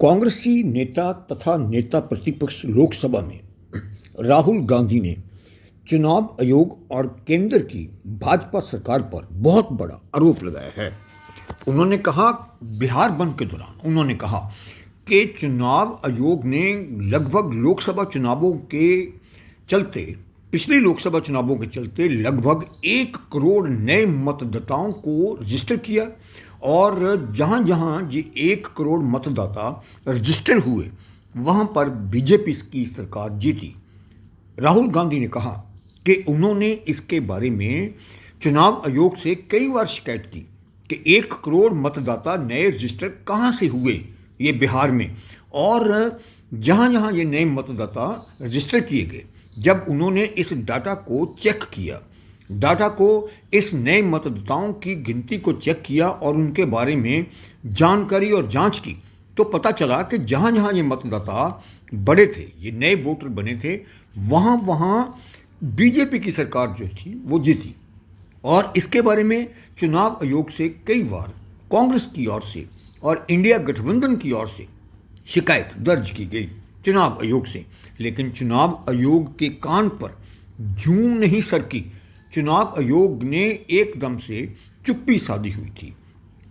कांग्रेसी नेता तथा नेता प्रतिपक्ष लोकसभा में राहुल गांधी ने चुनाव आयोग और केंद्र की भाजपा सरकार पर बहुत बड़ा आरोप लगाया है। उन्होंने कहा, बिहार बंद के दौरान उन्होंने कहा कि चुनाव आयोग ने लगभग लोकसभा चुनावों के चलते पिछले लोकसभा चुनावों के चलते लगभग 1 करोड़ नए मतदाताओं को रजिस्टर किया और जहां जहां ये 1 करोड़ मतदाता रजिस्टर हुए वहां पर बीजेपी की सरकार जीती। राहुल गांधी ने कहा कि उन्होंने इसके बारे में चुनाव आयोग से कई बार शिकायत की कि 1 करोड़ मतदाता नए रजिस्टर कहां से हुए ये बिहार में, और जहां जहां ये नए मतदाता रजिस्टर किए गए, जब उन्होंने इस डाटा को चेक किया, डाटा को इस नए मतदाताओं की गिनती को चेक किया और उनके बारे में जानकारी और जांच की, तो पता चला कि जहां जहां ये मतदाता बड़े थे, ये नए वोटर बने थे, वहां वहां बीजेपी की सरकार जो थी वो जीती। और इसके बारे में चुनाव आयोग से कई बार कांग्रेस की ओर से और इंडिया गठबंधन की ओर से शिकायत दर्ज की गई चुनाव आयोग से, लेकिन चुनाव आयोग के कान पर जूं नहीं सरकी। चुनाव आयोग ने एकदम से चुप्पी साधी हुई थी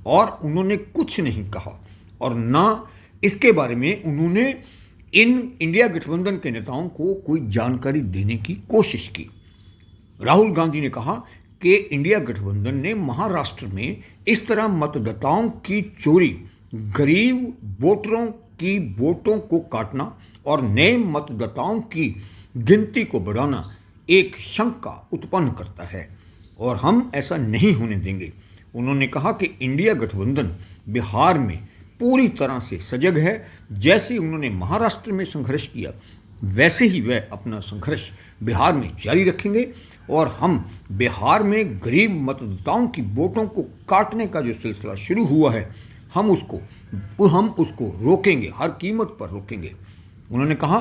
और उन्होंने कुछ नहीं कहा और ना इसके बारे में उन्होंने इन इंडिया गठबंधन के नेताओं को कोई जानकारी देने की कोशिश की। राहुल गांधी ने कहा कि इंडिया गठबंधन ने महाराष्ट्र में इस तरह मतदाताओं की चोरी, गरीब वोटरों की वोटों को काटना और नए मतदाताओं की गिनती को बढ़ाना एक शंका उत्पन्न करता है और हम ऐसा नहीं होने देंगे। उन्होंने कहा कि इंडिया गठबंधन बिहार में पूरी तरह से सजग है। जैसे उन्होंने महाराष्ट्र में संघर्ष किया, वैसे ही वह अपना संघर्ष बिहार में जारी रखेंगे और हम बिहार में गरीब मतदाताओं की वोटों को काटने का जो सिलसिला शुरू हुआ है, हम उसको रोकेंगे, हर कीमत पर रोकेंगे। उन्होंने कहा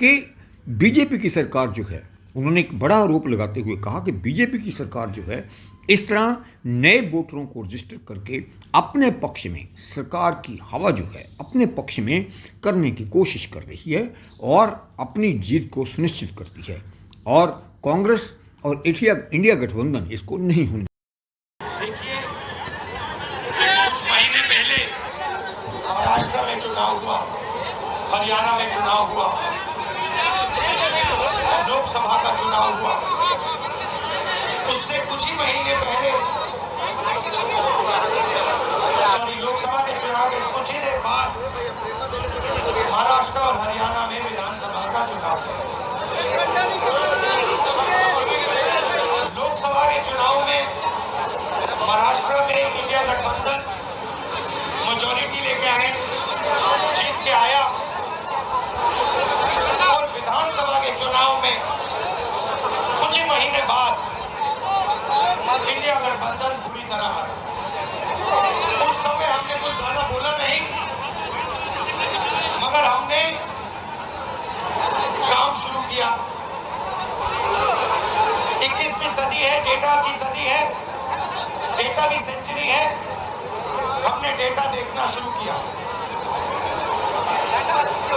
कि बीजेपी की सरकार जो है, उन्होंने एक बड़ा आरोप लगाते हुए कहा कि बीजेपी की सरकार जो है इस तरह नए वोटरों को रजिस्टर करके अपने पक्ष में, सरकार की हवा जो है अपने पक्ष में करने की कोशिश कर रही है और अपनी जीत को सुनिश्चित करती है, और कांग्रेस और इंडिया गठबंधन इसको नहीं होने। देखिए, कुछ महीने पहले महाराष्ट्र में चुनाव हुआ, हरियाणा में चुनाव हुआ, लोकसभा का चुनाव हुआ। उससे कुछ ही महीने पहले, लोकसभा के चुनाव के कुछ ही देर बाद महाराष्ट्र और हरियाणा में विधानसभा का चुनाव हुआ। लोकसभा के चुनाव में महाराष्ट्र में इंडिया गठबंधन मेजॉरिटी लेके आए, जीत के आया, और विधानसभा के चुनाव में कुछ ही महीने बाद इंडिया गठबंधन पूरी तरह हारा। उस समय हमने कुछ ज्यादा बोला नहीं, मगर हमने काम शुरू किया। 21वीं सदी है, डेटा की सदी है, डेटा की सेंचुरी है। हमने डेटा देखना शुरू किया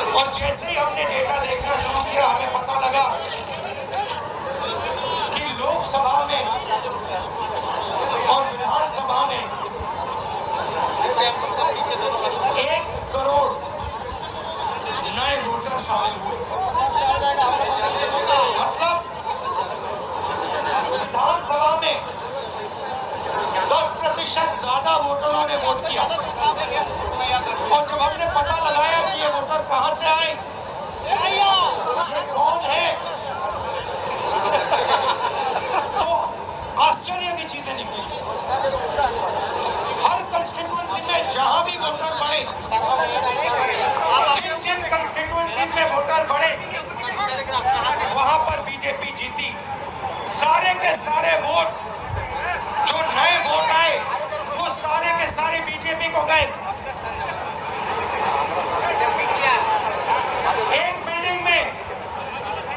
और जैसे ही हमने डेटा देखना शुरू किया, हमें पता लगा कि लोकसभा में और विधानसभा में 1 करोड़ नए वोटर शामिल हुए। मतलब विधानसभा में 10% ज्यादा वोटरों ने वोट किया, और जब हमने पता लगाया कि ये वोटर कहां से आए, ये कौन है, तो आश्चर्य की चीजें निकली। हर कंस्टिट्यूएंसी में जहां भी वोटर बढ़े, जिन जिन कंस्टिट्यूएंसी में वोटर बढ़े, वहां पर बीजेपी जीती। सारे के सारे वोट जो नए वोट आए, वो सारे के सारे बीजेपी को गए। एक बिल्डिंग में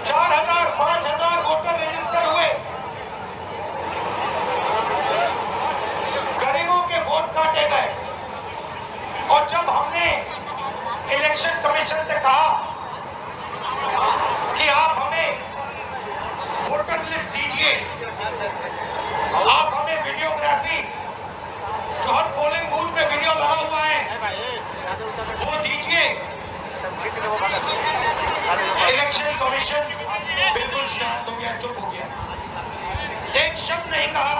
4000, 5000 वोटर रजिस्टर हुए, गरीबों के वोट काटे गए। और जब हमने दीजिए। आप हमें वीडियोग्राफी जो हर पोलिंग बूथ में वीडियो लगा हुआ है वो दीजिए। इलेक्शन कमीशन बिल्कुल शांत हो गया, चुप हो गया, एक शब्द नहीं कहा।